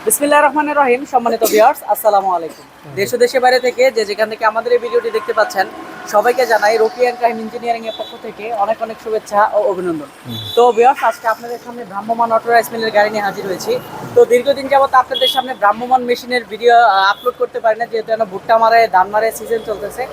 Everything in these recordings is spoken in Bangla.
বিসমিল্লাহির রহমানির রহিম। সম্মানিত ভিউয়ার্স, আসসালামু আলাইকুম। দেশ ও দেশের বাইরে থেকে যে যেখান থেকে আমাদের এই ভিডিওটি দেখতে পাচ্ছেন সবাইকে জানাই রকি অ্যান্ড রাহিম ইঞ্জিনিয়ারিং এর পক্ষ থেকে অনেক অনেক শুভেচ্ছা ও অভিনন্দন। তো ভিউয়ার্স, আজকে আপনাদের সামনে ভ্রাম্যমাণ অটো রাইস মিলের গাড়ি নিয়ে হাজির হয়েছি। তো দীর্ঘদিন যাবত আপনাদের সামনে ভ্রাম্যমাণ মেশিনের ভিডিও আপলোড করতে পারি না, যেহেতু ভুট্টা মারায় ধান মারায় সিজন চলতেছে,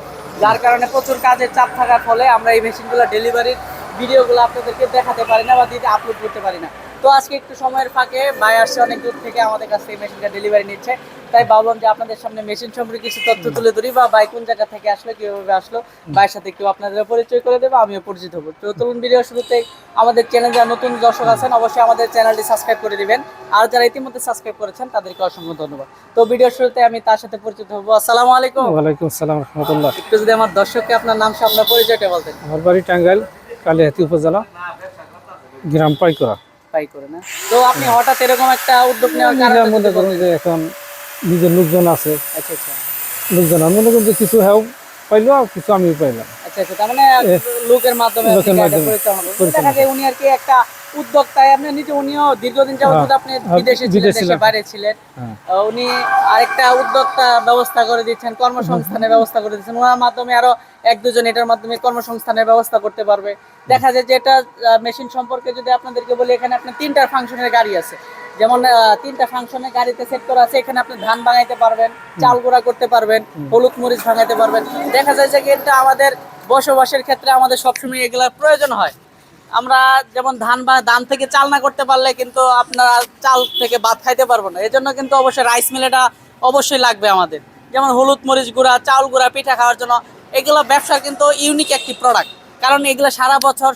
যার কারণে প্রচুর কাজের চাপ থাকার ফলে আমরা এই মেশিনগুলো ডেলিভারির ভিডিওগুলো আপনাদেরকে দেখাতে পারি না বা দিতে আপলোড করতে পারি না। তো আজকে একটু সময়ের ফাঁকে ভাই আসছে অনেক দূর থেকে আমাদের কাছ থেকে মেশিনটা ডেলিভারি নিচ্ছে, তাই ভাবলাম যে আপনাদের সামনে মেশিন সম্পর্কে কিছু তথ্য তুলে ধরি বা ভাই কোন জায়গা থেকে আসলো, কিভাবে আসলো, ভাইয়ের সাথে একটু আপনাদের পরিচয় করে দেবো, আমিও পরিচিত হবো। তো চলুন ভিডিও শুরুতে আমাদের চ্যানেল যারা নতুন দর্শক আছেন অবশ্যই আমাদের চ্যানেলটি সাবস্ক্রাইব করে দিবেন, আর যারা ইতিমধ্যে সাবস্ক্রাইব করেছেন তাদেরকে অসংখ্য ধন্যবাদ। তো ভিডিও শুরুতে আমি তার সাথে পরিচিত হবো। আসসালামু আলাইকুম। ওয়ালাইকুম আসসালাম রহমতুল্লাহ। একটু যদি আমার দর্শককে আপনার নাম সহ আপনার পরিচয়টা বলতেন। আমার বাড়ি টাঙ্গাইল, কালিহাতি উপজেলা, গ্রাম পাইকরা। তাই করে না, তো আপনি হঠাৎ এরকম একটা উদ্যোগ নেওয়ার কারণ মনে করুন যে এখন নিজের লোকজন আছে, আচ্ছা আচ্ছা লোকজন আমি মনে করুন যে কিছু হেউ পাইলো আর কিছু আমিও পাইলাম। আচ্ছা আচ্ছা, তার মানে লোকের মাধ্যমে আপনি গাড়িটা পরিচালনা করেন। দেখা যায় উনি আর কি একটা উদ্যোক্তায়, আপনি নিজে উনিও দীর্ঘদিন যাবত আপনি বিদেশে ছিলেন, দেশের বাইরে ছিলেন, উনি আরেকটা উদ্যোক্তা ব্যবস্থা করে দিচ্ছেন, কর্মসংস্থানের ব্যবস্থা করে দিচ্ছেন, ওনার মাধ্যমে আরো এক দুজন এটার মাধ্যমে কর্মসংস্থানের ব্যবস্থা করতে পারবে। দেখা যায় যে এটা মেশিন সম্পর্কে যদি আপনাদেরকে বলি, এখানে আপনার 3টা ফাংশনের গাড়ি আছে, যেমন 3টা ফাংশনের গাড়িতে সেট করা আছে। এখানে আপনি ধান ভাঙাইতে পারবেন, চাল গুঁড়া করতে পারবেন, হলুদ মরিচ ভাঙাইতে পারবেন। দেখা যায় যে এটা আমাদের বসবাসের ক্ষেত্রে আমাদের সবসময় এগুলোর প্রয়োজন হয়। আমরা যেমন ধান থেকে চাল না করতে পারলে কিন্তু আপনারা চাল থেকে ভাত খাইতে পারবো না, এজন্য কিন্তু অবশ্যই রাইস মিলটা অবশ্যই লাগবে আমাদের। যেমন হলুদ মরিচ গুঁড়া, চাউল গুঁড়া, পিঠা খাওয়ার জন্য এগুলো ব্যবসার কিন্তু ইউনিক একটি প্রোডাক্ট, কারণ এগুলো সারা বছর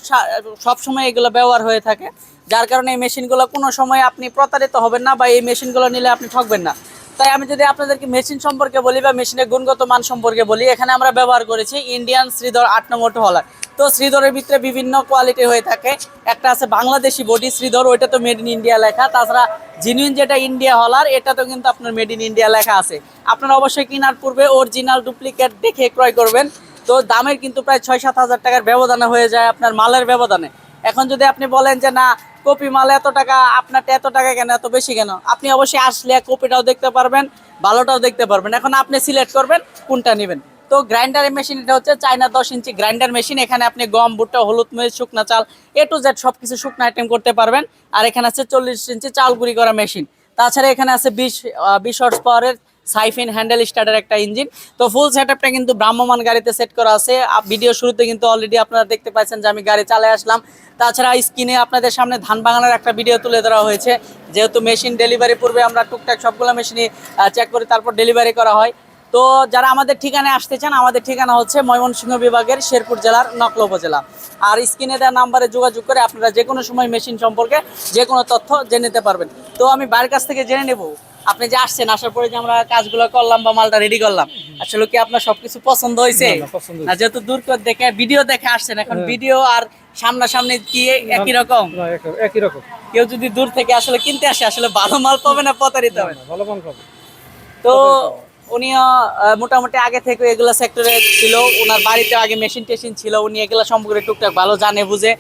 সবসময় এগুলো ব্যবহার হয়ে থাকে, যার কারণে এই মেশিনগুলো কোনো সময় আপনি প্রতারিত হবেন না বা এই মেশিনগুলো নিলে আপনি ঠকবেন না। তাই আমি যদি আপনাদেরকে মেশিন সম্পর্কে বলি বা মেশিনের গুণগত মান সম্পর্কে বলি, এখানে আমরা ব্যবহার করেছি ইন্ডিয়ান শ্রীধর 8 নম্বর হলার। তো শ্রীধরের ভিতরে বিভিন্ন কোয়ালিটি হয়ে থাকে, একটা আছে বাংলাদেশি বডি শ্রীধর, ওইটা তো মেড ইন ইন্ডিয়া লেখা। তাছাড়া জিনুইন যেটা ইন্ডিয়া হলার, এটা তো কিন্তু আপনার মেড ইন ইন্ডিয়া লেখা আছে। আপনারা অবশ্যই কেনার পূর্বে অরিজিনাল ডুপ্লিকেট দেখে ক্রয় করবেন। তো দামের কিন্তু প্রায় 6-7 হাজার টাকার ব্যবধানে হয়ে যায় আপনার মালের ব্যবধানে। এখন যদি আপনি বলেন যে না, কপি মাল এত টাকা, আপনারটা এত টাকা কেন, এত বেশি কেন, আপনি অবশ্যই আসলে কপিটাও দেখতে পারবেন, ভালোটাও দেখতে পারবেন। এখন আপনি সিলেক্ট করবেন কোনটা নেবেন। তো গ্রাইন্ডার মেশিন, এটা হচ্ছে চায়না 10 ইঞ্চি গ্রাইন্ডার মেশিন। এখানে আপনি গম, ভুট্টা, হলুদ মরিচ, শুকনা চাল, A to Z সবকিছু শুকনো আইটেম করতে পারবেন। আর এখানে আছে 40 ইঞ্চি চাল গুঁড়ি করা মেশিন। তাছাড়া এখানে আছে 20 হর্স পাওয়ারের সাইফিন হ্যান্ডেল স্টার্টার একটা ইঞ্জিন। তো ফুল সেটআপটা কিন্তু ভ্রাম্যমাণ গাড়িতে সেট করা আছে। ভিডিও শুরুতে কিন্তু অলরেডি আপনারা দেখতে পাচ্ছেন যে আমি গাড়ি চালিয়ে আসলাম। তাছাড়া স্ক্রিনে আপনাদের সামনে ধান ভাঙানোর একটা ভিডিও তুলে ধরা হয়েছে, যেহেতু মেশিন ডেলিভারি পূর্বে আমরা টুকটাক সবগুলো মেশিনই চেক করে তারপর ডেলিভারি করা হয়। তো যারা আমাদের ঠিকানায় আসতে চান, আমাদের ঠিকানা হচ্ছে ময়মনসিংহ বিভাগের শেরপুর জেলার নকলা উপজেলা। আর স্ক্রিনে দেওয়া নাম্বারে যোগাযোগ করে আপনারা যে কোনো সময় মেশিন সম্পর্কে যে কোনো তথ্য জেনে নিতে পারবেন। তো আমি বাইরের কাছ থেকে জেনে নেব, আপনি যে আসছেন, আসার পরে যে আমরা কাজগুলো করলাম বা মালটা রেডি করলাম, আসলে কি আপনার সবকিছু পছন্দ হয়েছে? না, যেহেতু দূর করে দেখে ভিডিও দেখে আসছেন, এখন ভিডিও আর সামনাসামনি কি একই রকম? একই রকম। কেউ যদি দূর থেকে আসলে কিনতে আসে, আসলে ভালো মাল পাবে না প্রতারিত হবে? ভালো মাল পাবে। তো উনিও মোটামুটি আগে থেকে এগুলো সেক্টরে ছিল, ওনার বাড়িতে আগে মেশিন টেশিন ছিল, উনি এগুলো সম্পর্কে টুকটাক ভালো জানে বুঝে।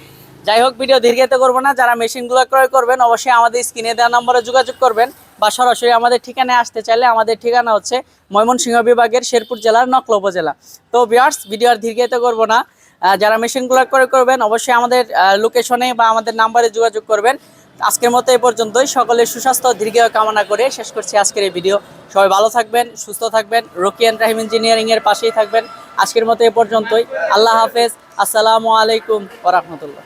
যাই হোক, ভিডিও দীর্ঘায়িত করবো না, যারা মেশিনগুলো ক্রয় করবেন অবশ্যই আমাদের স্ক্রিনে দেওয়া নম্বরে যোগাযোগ করবেন, বা সরাসরি আমাদের ঠিকানায় আসতে চাইলে আমাদের ঠিকানা হচ্ছে ময়মনসিংহ বিভাগের শেরপুর জেলার নকলা উপজেলা। তো ভিউয়ার্স, ভিডিও আর দীর্ঘায়িত করবো না, যারা মেশিনগুলো ক্রয় করবেন অবশ্যই আমাদের লোকেশনে বা আমাদের নাম্বারে যোগাযোগ করবেন। আজকের মতো এই পর্যন্তই। সকলের সুস্বাস্থ্য দীর্ঘায়ু কামনা করে শেষ করছি আজকের এই ভিডিও। সবাই ভালো থাকবেন, সুস্থ থাকবেন, রকি অ্যান্ড রাহিম ইঞ্জিনিয়ারিং এর পাশেই থাকবেন। আজকের মতো এই পর্যন্তই। আল্লাহ হাফেজ, আসসালামু আলাইকুম ওয়া রাহমাতুল্লাহ।